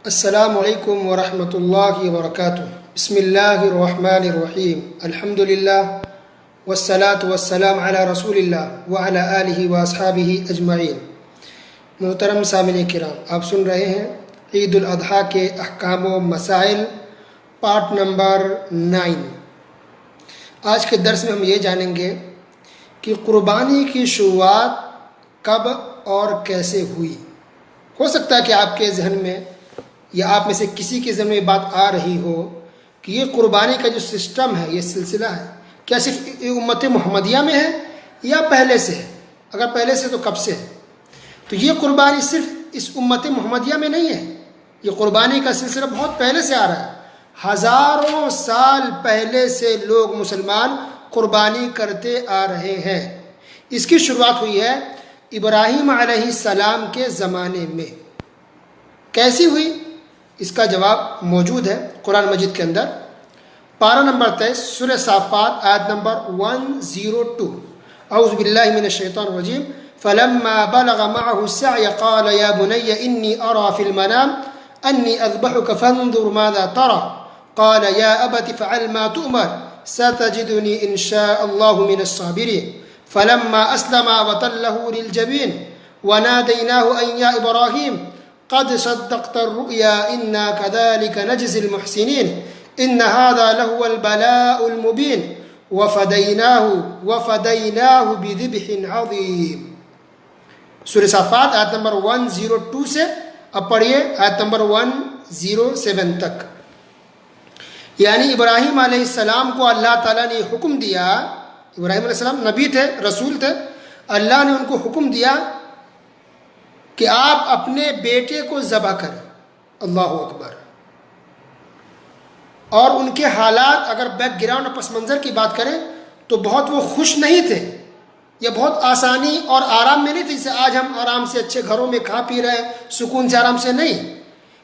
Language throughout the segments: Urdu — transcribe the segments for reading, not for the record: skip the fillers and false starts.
السلام علیکم ورحمۃ اللہ وبرکاتہ۔ بسم اللہ الرحمن الرحیم، الحمد للہ والصلاة والسلام علی رسول اللہ وعلی آلہ واصحابہ اجمعین۔ محترم سامعین کرام، آپ سن رہے ہیں عید الاضحیٰ کے احکام و مسائل پارٹ نمبر 9۔ آج کے درس میں ہم یہ جانیں گے کہ قربانی کی شروعات کب اور کیسے ہوئی۔ ہو سکتا ہے کہ آپ کے ذہن میں یا آپ میں سے کسی کے ذہن میں یہ بات آ رہی ہو کہ یہ قربانی کا جو سسٹم ہے، یہ سلسلہ ہے، کیا صرف امت محمدیہ میں ہے یا پہلے سے ہے؟ اگر پہلے سے تو کب سے ہے؟ تو یہ قربانی صرف اس امت محمدیہ میں نہیں ہے، یہ قربانی کا سلسلہ بہت پہلے سے آ رہا ہے۔ ہزاروں سال پہلے سے لوگ مسلمان قربانی کرتے آ رہے ہیں۔ اس کی شروعات ہوئی ہے ابراہیم علیہ السلام کے زمانے میں۔ کیسی ہوئی؟ اس کا جواب موجود ہے قرآن مجید کے اندر، پارہ نمبر 23 سورہ صافات آیت نمبر 102۔ اعوذ باللہ من الشیطان الرجیم۔ فلما بلغ معه السعي قال يا بني إني أرى في المنام أني أذبحك فانظر ماذا ترى قال يا أبت فعل ما تؤمر ستجدني إن شاء الله من الصابرين فلما أسلم وتله للجبين وناديناه أن يا إبراهيم قد صدقت الرؤيا إنا كذلك نجزي المحسنين إن هذا لهو البلاء المبين وفديناه بذبح عظيم۔ سورہ صافات آیت نمبر 102 سے اب پڑھیے آیت نمبر 107 تک۔ یعنی ابراہیم علیہ السلام کو اللہ تعالیٰ نے حکم دیا، ابراہیم علیہ السلام نبی تھے، رسول تھے، اللہ نے ان کو حکم دیا کہ آپ اپنے بیٹے کو ذبح کریں۔ اللہ اکبر۔ اور ان کے حالات اگر بیک گراؤنڈ اور پس منظر کی بات کریں تو بہت وہ خوش نہیں تھے، یا بہت آسانی اور آرام میں نہیں تھے جسے آج ہم آرام سے اچھے گھروں میں کھا پی رہے ہیں سکون سے آرام سے، نہیں۔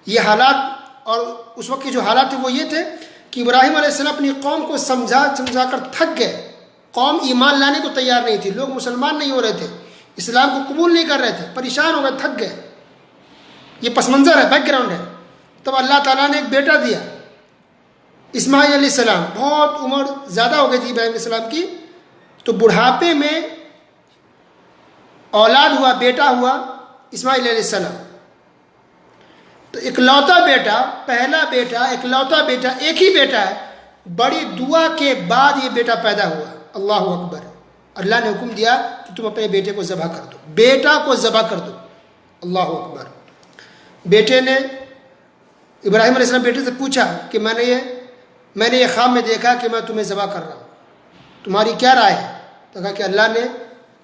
یہ حالات اور اس وقت کے جو حالات تھے وہ یہ تھے کہ ابراہیم علیہ السلام اپنی قوم کو سمجھا کر تھک گئے۔ قوم ایمان لانے کو تیار نہیں تھی، لوگ مسلمان نہیں ہو رہے تھے، اسلام کو قبول نہیں کر رہے تھے، پریشان ہو گئے، تھک گئے۔ یہ پس منظر ہے، بیک گراؤنڈ ہے۔ تب اللہ تعالیٰ نے ایک بیٹا دیا، اسماعیل علیہ السلام۔ بہت عمر زیادہ ہو گئی تھی ابراہیم علیہ السلام کی، تو بڑھاپے میں اولاد ہوا، بیٹا ہوا اسماعیل علیہ السلام۔ تو اکلوتا بیٹا، پہلا بیٹا، اکلوتا بیٹا، ایک ہی بیٹا ہے، بڑی دعا کے بعد یہ بیٹا پیدا ہوا۔ اللہ اکبر۔ اللہ نے حکم دیا کہ تم اپنے بیٹے کو ذبح کر دو، بیٹا کو ذبح کر دو۔ اللہ اکبر۔ بیٹے نے، ابراہیم علیہ السلام بیٹے سے پوچھا کہ میں نے یہ خواب میں دیکھا کہ میں تمہیں ذبح کر رہا ہوں، تمہاری کیا رائے ہے؟ تو کہا کہ اللہ نے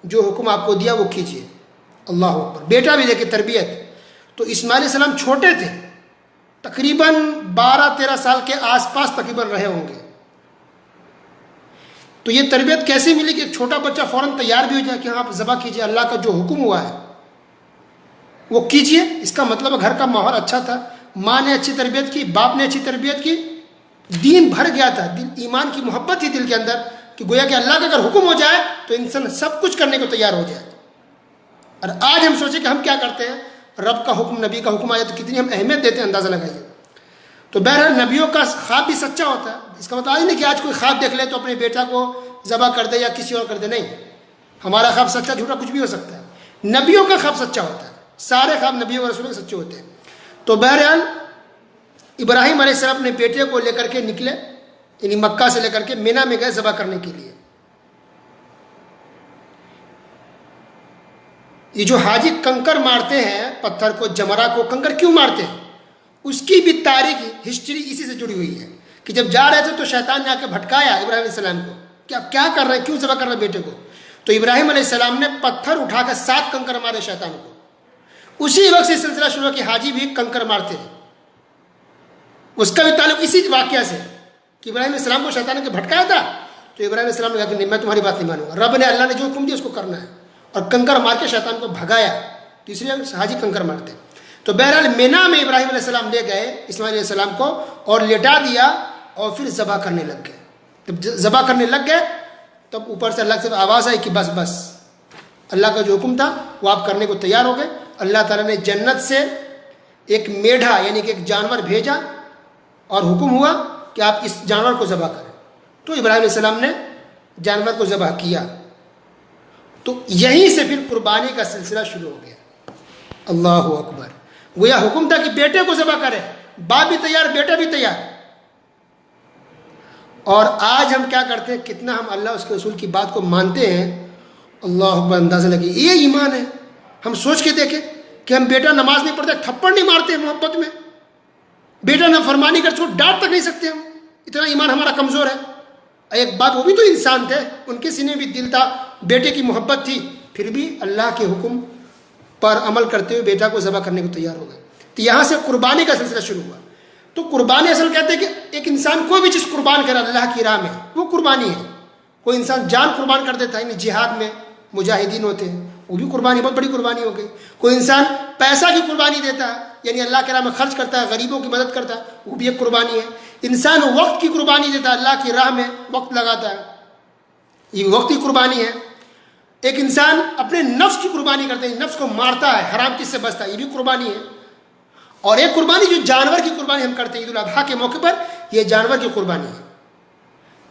جو حکم آپ کو دیا وہ کیجیے۔ اللہ اکبر۔ بیٹا بھی دیکھے تربیت۔ تو اسماعیل علیہ السلام چھوٹے تھے، تقریباً 12-13 سال کے آس پاس تقریباً رہے ہوں گے۔ تو یہ تربیت کیسے ملی کہ ایک چھوٹا بچہ فوراً تیار بھی ہو جائے کہ ہاں آپ ذبح کیجیے، اللہ کا جو حکم ہوا ہے وہ کیجیے۔ اس کا مطلب ہے گھر کا ماحول اچھا تھا، ماں نے اچھی تربیت کی، باپ نے اچھی تربیت کی، دین بھر گیا تھا، ایمان کی محبت تھی دل کے اندر کہ گویا کہ اللہ کا اگر حکم ہو جائے تو انسان سب کچھ کرنے کو تیار ہو جائے۔ اور آج ہم سوچیں کہ ہم کیا کرتے ہیں، رب کا حکم، نبی کا حکم آیا تو کتنی ہم اہمیت دیتے ہیں، اندازہ لگائیے۔ تو بہرحال نبیوں کا خواب بھی سچا ہوتا ہے۔ اس کا مطلب آج نہیں کہ آج کوئی خواب دیکھ لے تو اپنے بیٹا کو ذبح کر دے یا کسی اور کر دے، نہیں۔ ہمارا خواب سچا جھوٹا کچھ بھی ہو سکتا ہے، نبیوں کا خواب سچا ہوتا ہے، سارے خواب نبیوں اور رسولوں کے سچے ہوتے ہیں۔ تو بہرحال ابراہیم علیہ السلام اپنے بیٹے کو لے کر کے نکلے، یعنی مکہ سے لے کر کے مینا میں گئے ذبح کرنے کے لیے۔ یہ جو حاجی کنکر مارتے ہیں، پتھر کو، جمرہ کو کنکر کیوں مارتے ہیں، اس کی بھی تاریخ ہسٹری اسی سے جڑی ہوئی ہے کہ جب جا رہے تھے تو شیطان نے آ کے بھٹکایا ابراہیم علیہ السلام کو کہ آپ کیا کر رہے ہیں، کیوں ذبح کر رہے ہیں بیٹے کو؟ تو ابراہیم علیہ السلام نے پتھر اٹھا کر 7 کنکر مارے شیطان کو۔ اسی وقت سے سلسلہ شروع کہ حاجی بھی کنکر مارتے ہیں، اس کا بھی تعلق اسی واقعہ سے کہ ابراہیم علیہ السلام کو شیطان نے بھٹکایا تھا، تو ابراہیم علیہ السلام نے کہا کہ نہیں، میں تمہاری بات نہیں مانوں گا، رب نے، اللہ نے جو حکم دیا اس کو کرنا ہے، اور کنکر مار کے شیطان کو بھگایا۔ تو اس لیے حاجی کنکر مارتے۔ تو بہرحال مینا میں ابراہیم علیہ السلام لے گئے اسماعیل علیہ السلام کو اور لٹا دیا، اور پھر ذبح کرنے لگ گئے۔ جب ذبح کرنے لگ گئے تب اوپر سے اللہ سے آواز آئی کہ بس اللہ کا جو حکم تھا وہ آپ کرنے کو تیار ہو گئے۔ اللہ تعالیٰ نے جنت سے ایک میڈھا یعنی کہ ایک جانور بھیجا اور حکم ہوا کہ آپ اس جانور کو ذبح کریں، تو ابراہیم علیہ السلام نے جانور کو ذبح کیا. تو یہیں سے پھر قربانی کا سلسلہ شروع ہو گیا. اللہ اکبر. گویا حکم تھا کہ بیٹے کو ذبح کرے، باپ بھی تیار بیٹا بھی تیار. اور آج ہم کیا کرتے ہیں، کتنا ہم اللہ اس کے رسول کی بات کو مانتے ہیں. اللہ اکبر. اندازہ لگے یہ ایمان ہے. ہم سوچ کے دیکھیں کہ ہم بیٹا نماز نہیں پڑھتے، تھپڑ نہیں مارتے ہیں محبت میں، بیٹا نہ فرمانی کر چھوڑ ڈانٹ تک نہیں سکتے ہم، اتنا ایمان ہمارا کمزور ہے. ایک باپ وہ بھی تو انسان تھے، ان کے سینے میں بھی دل تھا، بیٹے کی محبت تھی، پھر بھی اللہ کے حکم پر عمل کرتے ہوئے بیٹا کو ذبح کرنے کو تیار ہو گئے. تو یہاں سے قربانی کا سلسلہ شروع ہوا. تو قربانی اصل کہتے ہیں کہ ایک انسان کوئی بھی چیز قربان کرے اللہ کی راہ میں، وہ قربانی ہے. کوئی انسان جان قربان کر دیتا ہے، یعنی جہاد میں مجاہدین ہوتے ہیں، وہ بھی قربانی، بہت بڑی قربانی ہو گئی. کوئی انسان پیسہ کی قربانی دیتا ہے، یعنی اللہ کے راہ میں خرچ کرتا ہے، غریبوں کی مدد کرتا ہے، وہ بھی ایک قربانی ہے. انسان وقت کی قربانی دیتا ہے، اللہ کی راہ میں وقت لگاتا ہے، یہ وقت کی قربانی ہے. ایک انسان اپنے نفس کی قربانی کرتا ہے، نفس کو مارتا ہے، حرام چیز سے بچتا ہے، یہ بھی قربانی ہے. اور ایک قربانی جو جانور کی قربانی ہم کرتے ہیں عید الاضحیٰ کے موقع پر، یہ جانور کی قربانی ہے.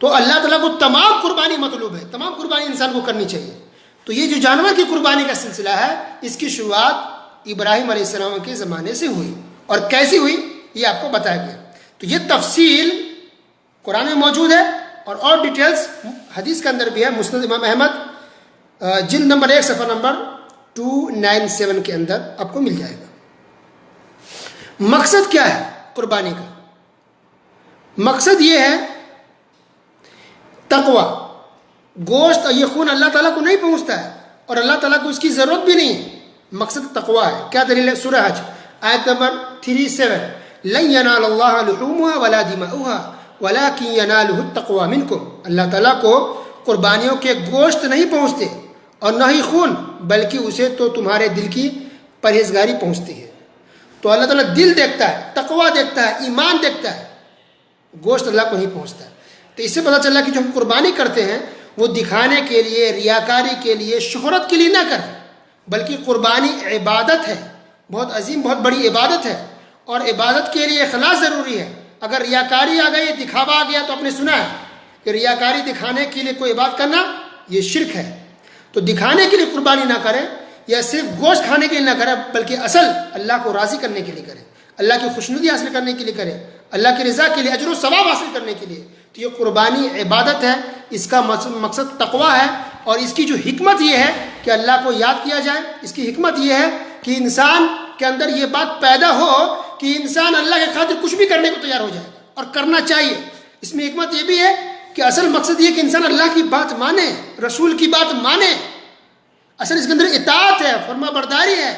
تو اللہ تعالیٰ کو تمام قربانی مطلوب ہے، تمام قربانی انسان کو کرنی چاہیے. تو یہ جو جانور کی قربانی کا سلسلہ ہے، اس کی شروعات ابراہیم علیہ السلام کے زمانے سے ہوئی. اور کیسی ہوئی یہ آپ کو بتایا گیا. تو یہ تفصیل قرآن میں موجود ہے، اور ڈیٹیلز حدیث کے اندر بھی ہے. مسند امام احمد جلد نمبر 1 صفحہ نمبر 297 کے اندر آپ کو مل جائے گا. مقصد کیا ہے قربانی کا؟ مقصد یہ ہے تقوی. گوشت اور یہ خون اللہ تعالیٰ کو نہیں پہنچتا ہے، اور اللہ تعالیٰ کو اس کی ضرورت بھی نہیں ہے. مقصد تقوی ہے. کیا دلیل ہے؟ سورہ حج آیت نمبر 37 لن ينال الله لحومها ولا دماؤها ولكن يناله التقوى منكم. اللہ تعالیٰ کو قربانیوں کے گوشت نہیں پہنچتے اور نہ ہی خون، بلکہ اسے تو تمہارے دل کی پرہیزگاری پہنچتی ہے. تو اللہ تعالیٰ دل دیکھتا ہے، تقوی دیکھتا ہے، ایمان دیکھتا ہے، گوشت اللہ کو نہیں پہنچتا ہے. تو اس سے پتہ چلا کہ جو ہم قربانی کرتے ہیں وہ دکھانے کے لیے، ریاکاری کے لیے، شہرت کے لیے نہ کریں، بلکہ قربانی عبادت ہے، بہت عظیم، بہت بڑی عبادت ہے. اور عبادت کے لیے اخلاص ضروری ہے. اگر ریاکاری آ گئی، دکھاوا آ گیا، تو آپ نے سنا ہے کہ ریاکاری دکھانے کے لیے کوئی عبادت کرنا یہ شرک ہے. تو دکھانے کے لیے قربانی نہ کریں، یا صرف گوشت کھانے کے لیے نہ کریں، بلکہ اصل اللہ کو راضی کرنے کے لیے کریں، اللہ کی خوشنودی حاصل کرنے کے لیے کریں، اللہ کی رضا کے لیے، اجر و ثواب حاصل کرنے کے لیے. تو یہ قربانی عبادت ہے، اس کا مقصد تقوی ہے. اور اس کی جو حکمت یہ ہے کہ اللہ کو یاد کیا جائے. اس کی حکمت یہ ہے کہ انسان کے اندر یہ بات پیدا ہو کہ انسان اللہ کے خاطر کچھ بھی کرنے کو تیار ہو جائے گا، اور کرنا چاہیے. اس میں حکمت یہ بھی ہے کہ اصل مقصد یہ کہ انسان اللہ کی بات مانے، رسول کی بات مانے. اصل اس کے اندر اطاعت ہے، فرما برداری ہے،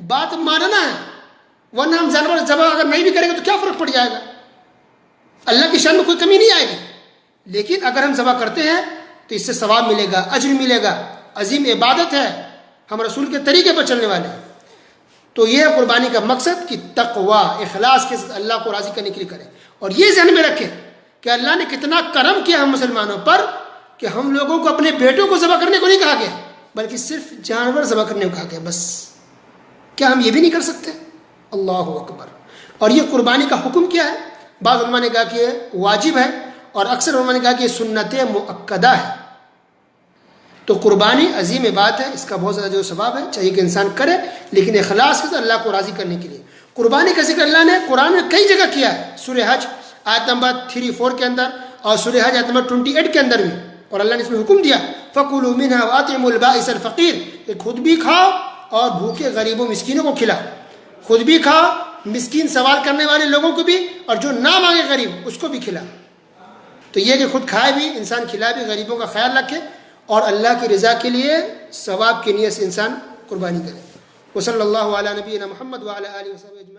بات ماننا ہے. ورنہ ہم جانور ذبح اگر نہیں بھی کریں گے تو کیا فرق پڑ جائے گا؟ اللہ کی شان میں کوئی کمی نہیں آئے گی. لیکن اگر ہم ذبح کرتے ہیں تو اس سے ثواب ملے گا، اجر ملے گا. عظیم عبادت ہے، ہم رسول کے طریقے پر چلنے والے ہیں. تو یہ ہے قربانی کا مقصد کہ تقوی، اخلاص کے ساتھ اللہ کو راضی کرنے کے لیے کریں. اور یہ ذہن میں رکھیں کہ اللہ نے کتنا کرم کیا ہم مسلمانوں پر کہ ہم لوگوں کو اپنے بیٹوں کو ذبح کرنے کو نہیں کہا گیا، بلکہ صرف جانور ذبح کرنے کو کہا گیا بس. کیا ہم یہ بھی نہیں کر سکتے؟ اللہ اکبر. اور یہ قربانی کا حکم کیا ہے؟ بعض علماء نے کہا کہ یہ واجب ہے، اور اکثر علماء نے کہا کہ یہ سنت مؤکدہ ہے. تو قربانی عظیم بات ہے، اس کا بہت زیادہ جو ثواب ہے، چاہیے کہ انسان کرے، لیکن اخلاص کے ساتھ اللہ کو راضی کرنے کے لیے. قربانی کا ذکر اللہ نے قرآن میں کئی جگہ کیا ہے. سورہ حج آیت نمبر 34 کے اندر، اور سورہ حج آیت نمبر 28 کے اندر بھی. اور اللہ نے اس میں حکم دیا فَكُلُوا مِنْهَا وَأَطْعِمُوا الْبَائِسَ الْفَقِيرَ، کہ خود بھی کھاؤ اور بھوکے غریبوں مسکینوں کو کھلاؤ. خود بھی کھاؤ، مسکین سوال کرنے والے لوگوں کو بھی، اور جو نہ مانگے غریب اس کو بھی کھلاؤ. تو یہ کہ خود کھائے بھی، انسان کھلائے بھی، غریبوں کا خیال رکھے، اور اللہ کی رضا کے لیے ثواب کی نیت سے انسان قربانی کرے. وصلی اللہ علی نبینا محمد وعلی آلہ وصحبہ اجمعین.